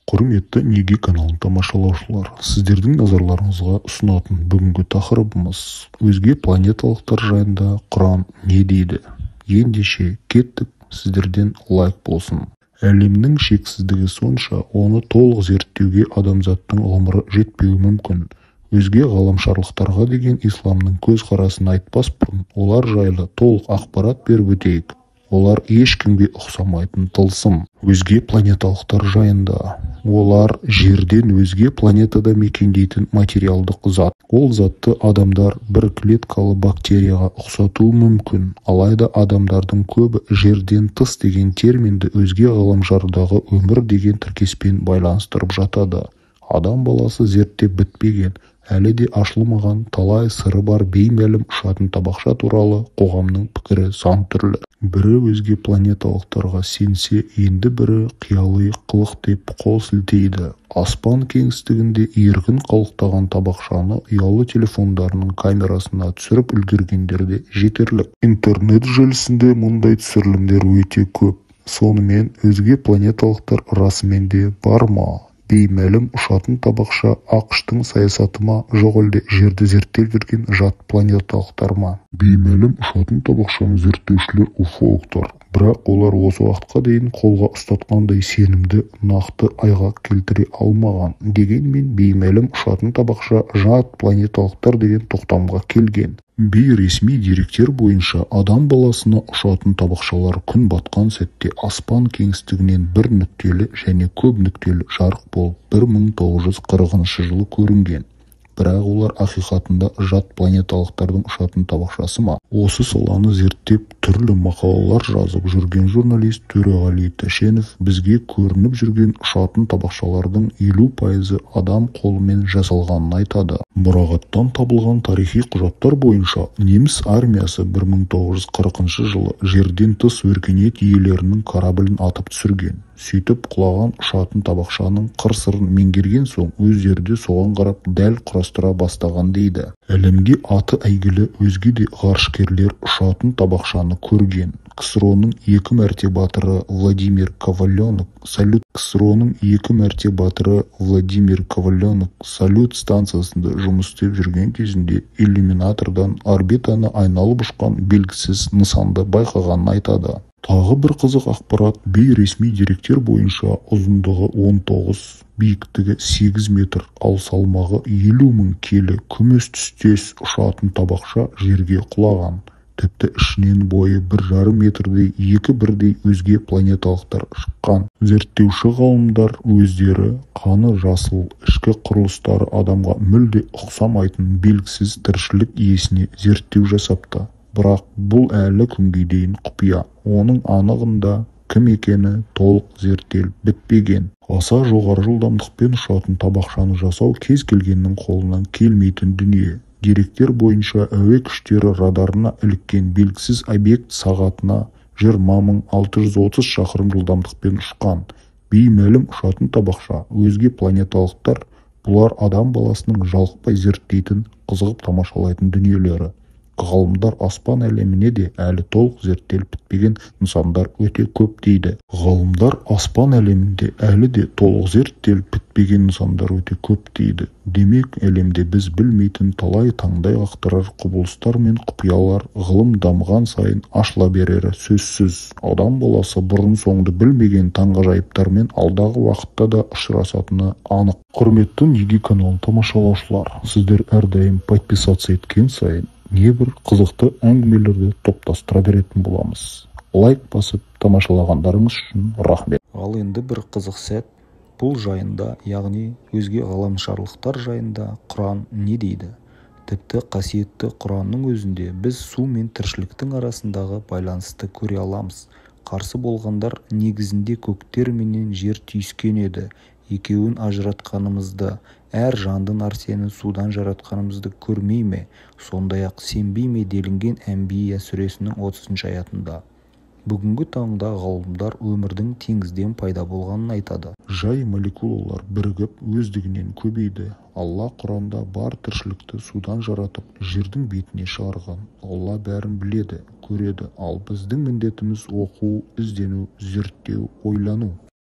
Құрметті Неге каналын тамашалаушылар, сіздердің назарларыңызға ұсынатын бүгінгі тақырыбымыз өзге планеталықтар жайында Құран не дейді? Ендеше кеттік, сіздерден лайк болсын. Әлемнің шексіздігі сонша, оны толық зерттеуге адамзаттың ғұмыры жетпеуі мүмкін. Өзге ғаламшарлықтарға деген исламның көзқарасын айтпас бұрын, олар жайлы толық ақпарат беріп өтейік. Олар ешкімге ұқсамайтын тылсым. Өзге планеталықтар жайында. Олар жерден өзге планетада мекендейтін материалдық зат. Ол затты адамдар бір клеткалы бактерияға ұқсатуы мүмкін. Алайда адамдардың көбі жерден тыс деген терминді өзге ғаламшардағы өмір деген тіркеспен байланыстырып жатады. Адам баласы зерттеп бітпеген, әлі де ашылмаған талай сыры бар беймәлім ұшатын табақша туралы қоғамның пікірі сан түрлі. Бірі өзге планеталықтарға сенсе, енді бірі қиялы қылық деп қол сілтейді. Аспан кеңістігінде еркін қалықтаған табақшаны ұялы телефондарының камерасына түсіріп үлгергендер де жетерлік. Интернет желісінде мұндай түсірілімдер өте көп. Сонымен өзге планеталықтар расымен де бар ма? Беймәлім ұшатын табақша ақштың саясаты ма, жоқ әлде жерді зерттеп жүрген жат планеталықтар ма? Беймәлім ұшатын табақшаны зерттеушілер уфологтар. Бірақ олар осы уақытқа дейін қолға ұстатқандай сенімді нақты айға келтіре алмаған. Дегенмен беймәлім ұшатын табақша жат планеталықтар деген тоқтамға келген. Бейресми деректер бойынша адам баласына ұшатын табақшалар күн батқан сәтте аспан кеңістігінен бір нүктелі және көп нүктелі жарық болып 1940 жылы көрінген. Бірақ олар ақиқатында жат планеталықтардың ұшатын табақшасы ма? Осы саланы зерттеп түрлі мақалалар жазып жүрген журналист Төреғали Тәшенов бізге көрініп жүрген ұшатын табақшалардың 50% адам қолымен жасалғанын айтады. Мұрағаттан табылған тарихи құжаттар бойынша неміс армиясы 1940 жылы жерден тыс өркениет иелерінің кораблін атып түсірген. Сөйтіп құлаған ұшатын табақшаның қыр-сырын меңгерген соң өздері де соған қарап дәл құрастыра бастаған дейді. Әлемге аты әйгілі өзге де ғарышкерлер ұшатын табақшаны көрген. КСРО-ның 2 мәрте батыры Владимир Коваленок салют салют станциясында жұмыс істеп жүрген кезінде иллюминатордан орбитаны айналып ұшқан белгісіз нысанды байқағанын айтады. Тағы бір қызық ақпарат, бейресми деректер бойынша ұзындығы 19, биіктігі 8 метр, ал салмағы 50 мың келі күміс түстес ұшатын табақша жерге құлаған. Тіпті ішінен бойы 1,5 метрдей екі бірдей өзге планеталықтар шыққан. Зерттеуші ғалымдар өздері қаны жасыл, ішкі құрылыстары адамға мүлде ұқсамайтын белгісіз тіршілік иесіне зерттеу жасапты. Бірақ бұл әлі күнге дейін құпия. Оның анығында кім екені толық зерттеліп бітпеген. Аса жоғары жылдамдықпен ұшатын табақшаны жасау кез келгеннің қолынан келмейтін дүние. Деректер бойынша әуе күштері радарына іліккен белгісіз объект сағатына 20.630 шақырым жылдамдықпен ұшқан. Беймәлім ұшатын табақша өзге планеталықтар, бұлар адам баласының жалықпай зерттейтін, қызығып тамашалайтын дүниелері. Ғалымдар аспан әлеміне де әлі толық зерттеліп бітпеген нысандар өте көп дейді. Ғалымдар аспан әлемінде әлі де толық зерттеліп бітпеген нысандар өте көп дейді. Демек, әлемде біз білмейтін талай таңдай қақтырар құбылыстар мен құпиялар ғылым дамыған сайын ашыла берері сөзсіз. Адам баласы бұрын соңды білмеген таңғажайыптармен алдағы уақытта да ұшырасатыны анық. Құрметті Неге каналын тамашалаушылар, сіздер әрдайым подписаться еткен сайын небір қызықты әңгімелерді топтастыра беретін боламыз. Лайк басып тамашалағандарыңыз үшін рахмет. Ал енді бір қызық сәт, бұл жайында, яғни өзге ғаламшарлықтар жайында Құран не дейді? Тіпті қасиетті Құранның өзінде біз су мен тіршіліктің арасындағы байланысты көре аламыз. Қарсы болғандар негізінде көктер менен жер түйіскен еді. Екеуін ажыратқанымызды, әр жанды нәрсені судан жаратқанымызды көрмей ме? Сондай-ақ сенбей ме делінген Әнбия сүресінің 30 аятында. Бүгінгі таңда ғалымдар өмірдің теңізден пайда болғанын айтады. Жай молекулалар бірігіп өздігінен көбейді. Алла Құранда бар тіршілікті судан жаратып, жердің бетіне шығарған. Алла бәрін біледі, көреді. Ал біздің міндетіміз оқу, іздену, зерттеу, ойлану.